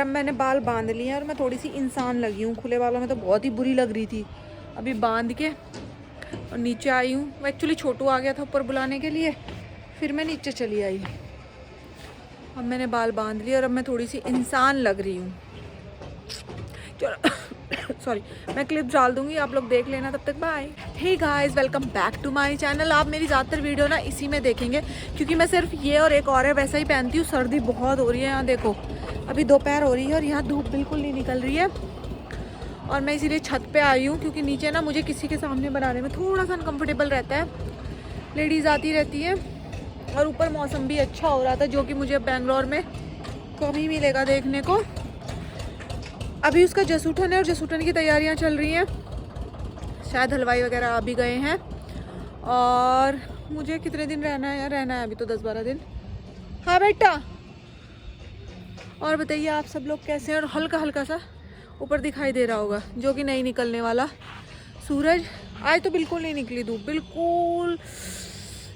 अब मैंने बाल बांध लिए हैं और मैं थोड़ी सी इंसान लगी हूँ। खुले बालों में तो बहुत ही बुरी लग रही थी। अभी बांध के और नीचे आई हूँ। वो एक्चुअली छोटू आ गया था ऊपर बुलाने के लिए, फिर मैं नीचे चली आई। अब मैंने बाल बांध लिए और अब मैं थोड़ी सी इंसान लग रही हूँ। चलो सॉरी, मैं क्लिप डाल दूंगी, आप लोग देख लेना। तब तक bye. Hey guys, welcome back to my channel. आप मेरी ज़्यादातर वीडियो ना इसी में देखेंगे, क्योंकि मैं सिर्फ ये और एक और है वैसा ही पहनती हूँ। सर्दी बहुत हो रही है यहाँ, देखो अभी दोपहर हो रही है और यहाँ धूप बिल्कुल नहीं निकल रही है। और मैं इसीलिए छत पे आई हूँ, क्योंकि नीचे ना मुझे किसी के सामने बनाने में थोड़ा सा अनकम्फर्टेबल रहता है। लेडीज़ आती रहती है और ऊपर मौसम भी अच्छा हो रहा था, जो कि मुझे बेंगलोर में कम ही मिलेगा देखने को। अभी उसका जसूठन है और जसूठन की तैयारियां चल रही हैं। शायद हलवाई वगैरह आ भी गए हैं। और मुझे कितने दिन रहना है यार? रहना है अभी तो 10-12 दिन। हाँ बेटा। और बताइए आप सब लोग कैसे हैं? और हल्का हल्का सा ऊपर दिखाई दे रहा होगा, जो कि नहीं निकलने वाला सूरज। आज तो बिल्कुल नहीं निकली धूप, बिल्कुल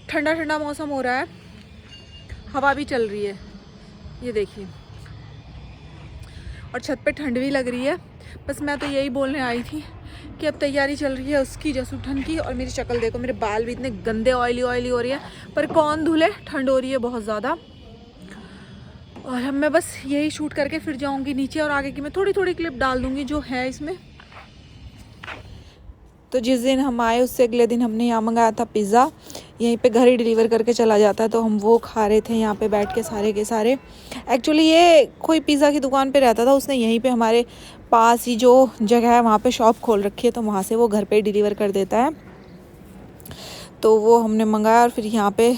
ठंडा ठंडा मौसम हो रहा है। हवा भी चल रही है, ये देखिए। और छत पे ठंड भी लग रही है। बस मैं तो यही बोलने आई थी कि अब तैयारी चल रही है उसकी, जसूठन की। और मेरी शक्ल देखो, मेरे बाल भी इतने गंदे ऑयली ऑयली हो रही है, पर कौन धुले, ठंड हो रही है बहुत ज़्यादा। और अब मैं बस यही शूट करके फिर जाऊंगी नीचे, और आगे की मैं थोड़ी थोड़ी क्लिप डाल दूंगी जो है इसमें। तो जिस दिन हम आए उससे अगले दिन हमने यहाँ मंगाया था पिज़्ज़ा। यहीं पे घर ही डिलीवर करके चला जाता है, तो हम वो खा रहे थे यहाँ पे बैठ के सारे के सारे। एक्चुअली ये कोई पिज़्ज़ा की दुकान पे रहता था, उसने यहीं पे हमारे पास ही जो जगह है वहाँ पे शॉप खोल रखी है, तो वहाँ से वो घर पे ही डिलीवर कर देता है। तो वो हमने मंगाया और फिर यहाँ पे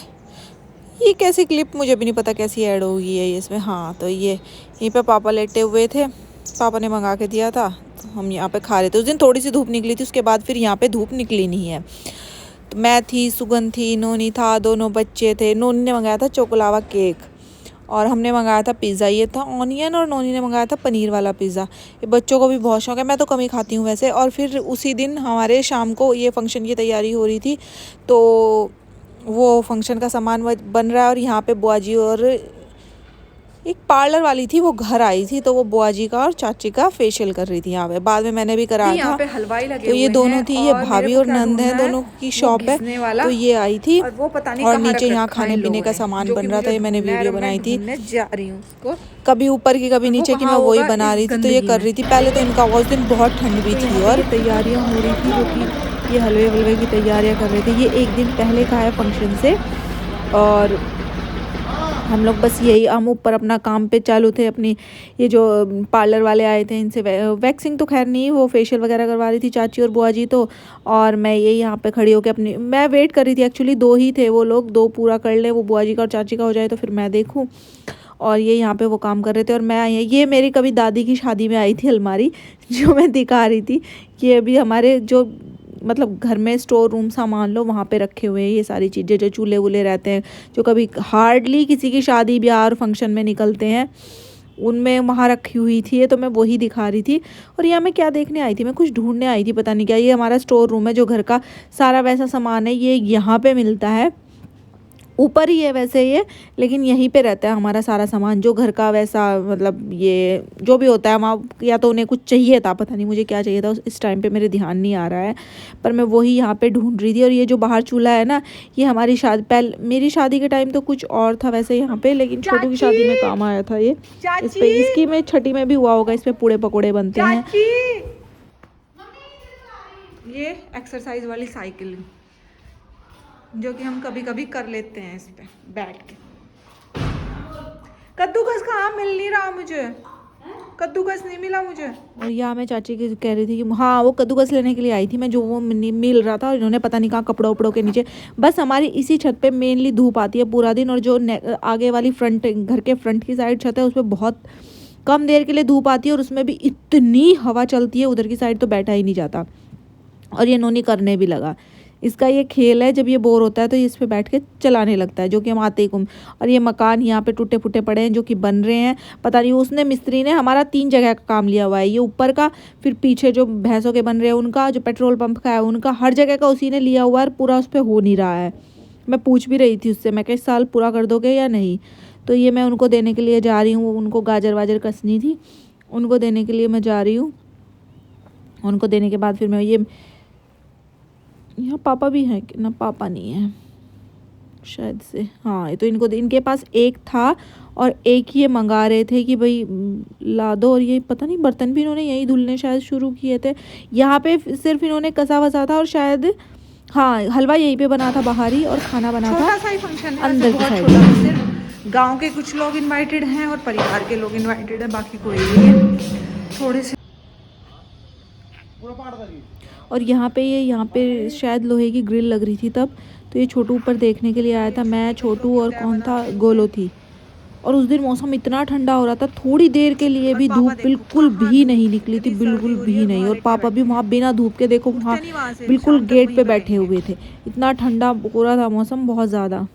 ये कैसी क्लिप मुझे भी नहीं पता कैसी ऐड होगी है इसमें। हाँ, तो ये यहीं पे पापा लेटे हुए थे, पापा ने मंगा के दिया था, तो हम यहाँ पे खा रहे थे। उस दिन थोड़ी सी धूप निकली थी, उसके बाद फिर यहाँ पे धूप निकली नहीं है। तो मैं थी, सुगंध थी, नोनी था, दोनों बच्चे थे। नोनी ने मंगाया था चोकोलावा केक और हमने मंगाया था पिज़्ज़ा। ये था ऑनियन और नोनी ने मंगाया था पनीर वाला पिज़्ज़ा। ये बच्चों को भी बहुत शौक है, मैं तो कम ही खाती हूँ वैसे। और फिर उसी दिन हमारे शाम को ये फंक्शन की तैयारी हो रही थी, तो वो फंक्शन का सामान बन रहा है। और यहाँ पे बुआ जी और एक पार्लर वाली थी, वो घर आई थी, तो वो बुआ जी का और चाची का फेशियल कर रही थी यहाँ पे। बाद में मैंने भी कराया था। हलवाई लगे तो ये दोनों थी, ये भाभी और नंद है, दोनों की शॉप है। तो ये आई थी और नीचे यहाँ खाने पीने का सामान बन रहा था। ये मैंने वीडियो बनाई थी, जा रही हूँ उसको, कभी ऊपर की कभी नीचे की, मैं वही बना रही थी। तो ये कर रही थी पहले तो इनका उस दिन बहुत ठंड भी थी और तैयारियाँ हो रही थी, जो कि ये हलवे वलवे की तैयारियाँ कर रहे थे। ये एक दिन पहले का है फंक्शन से। और हम लोग बस यही, हम ऊपर अपना काम पे चालू थे। अपनी ये जो पार्लर वाले आए थे, इनसे वैक्सिंग तो खैर नहीं, वो फेशियल वगैरह करवा रही थी चाची और बुआ जी तो। और मैं यही यहाँ पे खड़ी होकर अपनी, मैं वेट कर रही थी। एक्चुअली 2 ही थे वो लोग, 2 पूरा कर ले, वो बुआ जी का और चाची का हो जाए तो फिर मैं देखूँ। और ये यहाँ पे वो काम कर रहे थे और मैं, ये मेरी कभी दादी की शादी में आई थी अलमारी, जो मैं दिखा रही थी। ये अभी हमारे जो मतलब घर में स्टोर रूम सामान लो, वहाँ पे रखे हुए हैं ये सारी चीज़ें, जो चूल्हे वूल्हे रहते हैं, जो कभी हार्डली किसी की शादी ब्याह और फंक्शन में निकलते हैं, उनमें वहाँ रखी हुई थी। ये तो मैं वही दिखा रही थी। और यहाँ मैं क्या देखने आई थी, मैं कुछ ढूंढने आई थी, पता नहीं क्या। ये हमारा स्टोर रूम है, जो घर का सारा वैसा सामान है ये यहाँ पे मिलता है। ऊपर ही है वैसे ये, लेकिन यहीं पे रहता है हमारा सारा सामान, जो घर का वैसा, मतलब ये जो भी होता है वहाँ। या तो उन्हें कुछ चाहिए था, पता नहीं मुझे क्या चाहिए था इस टाइम पे, मेरे ध्यान नहीं आ रहा है, पर मैं वही यहाँ पे ढूंढ रही थी। और ये जो बाहर चूल्हा है ना, ये हमारी शादी, पहले मेरी शादी के टाइम तो कुछ और था वैसे यहाँ पे, लेकिन छोटू की शादी में काम आया था ये। इस पे, इसकी में छठी में भी हुआ होगा, इस पे पूड़े पकौड़े बनते हैं। ये एक्सरसाइज वाली साइकिल, जो कि हम कभी कभी कर लेते हैं इस पे बैठ के। कद्दूकस कहाँ, मिल नहीं रहा मुझे, कद्दूकस नहीं मिला मुझे। और यहाँ मैं चाची की कह रही थी कि हाँ, वो कद्दूकस लेने के लिए आई थी मैं, जो वो मिल रहा था। और इन्होंने पता नहीं कहाँ कपड़ों उपड़ों के नीचे, बस हमारी इसी छत पे मेनली धूप आती है पूरा दिन। और जो आगे वाली फ्रंट, घर के फ्रंट की साइड छत है, उस पर बहुत कम देर के लिए धूप आती है, और उसमें भी इतनी हवा चलती है, उधर की साइड तो बैठा ही नहीं जाता। और ये नोनी करने भी लगा, इसका ये खेल है, जब ये बोर होता है तो ये इस पे बैठ के चलाने लगता है, जो कि हम आते ही घूम। और ये मकान यहाँ पे टूटे फूटे पड़े हैं, जो कि बन रहे हैं। पता नहीं उसने, मिस्त्री ने हमारा 3 जगह का काम लिया हुआ है। ये ऊपर का, फिर पीछे जो भैंसों के बन रहे हैं उनका, जो पेट्रोल पंप का है उनका, हर जगह का उसी ने लिया हुआ है। पूरा उस पर हो नहीं रहा है। मैं पूछ भी रही थी उससे, मैं क्या इस साल पूरा कर दोगे या नहीं। तो ये मैं उनको देने के लिए जा रही हूँ। उनको गाजर वाजर कसनी थी, उनको देने के लिए मैं जा रही हूँ। उनको देने के बाद फिर मैं ये यहाँ पापा भी हैं कि ना, पापा नहीं है शायद से, हाँ ये तो इनको इनके पास एक था और एक ये मंगा रहे थे कि भाई ला दो। और ये पता नहीं बर्तन भी इन्होंने यही धुलने शायद शुरू किए थे। यहाँ पे सिर्फ इन्होंने कसा वसा था और शायद हाँ हलवा यहीं पे बना था बाहर ही, और खाना बना था छोटा सा ही फंक्शन है, अंदर की बहुत साइड छोटा में। है। सिर्फ गांव के कुछ लोग इनवाइटेड हैं और परिवार के लोग इनवाइटेड है, बाकी कोई नहीं है। थोड़े से और यहाँ पे शायद लोहे की ग्रिल लग रही थी तब, तो ये छोटू ऊपर देखने के लिए आया था। मैं, छोटू और कौन था, गोलो थी। और उस दिन मौसम इतना ठंडा हो रहा था, थोड़ी देर के लिए भी धूप बिल्कुल भी नहीं निकली थी, बिल्कुल भी नहीं। और पापा भी वहाँ बिना धूप के देखो वहाँ बिल्कुल गेट पे बैठे हुए थे, इतना ठंडा हो रहा था मौसम बहुत ज़्यादा।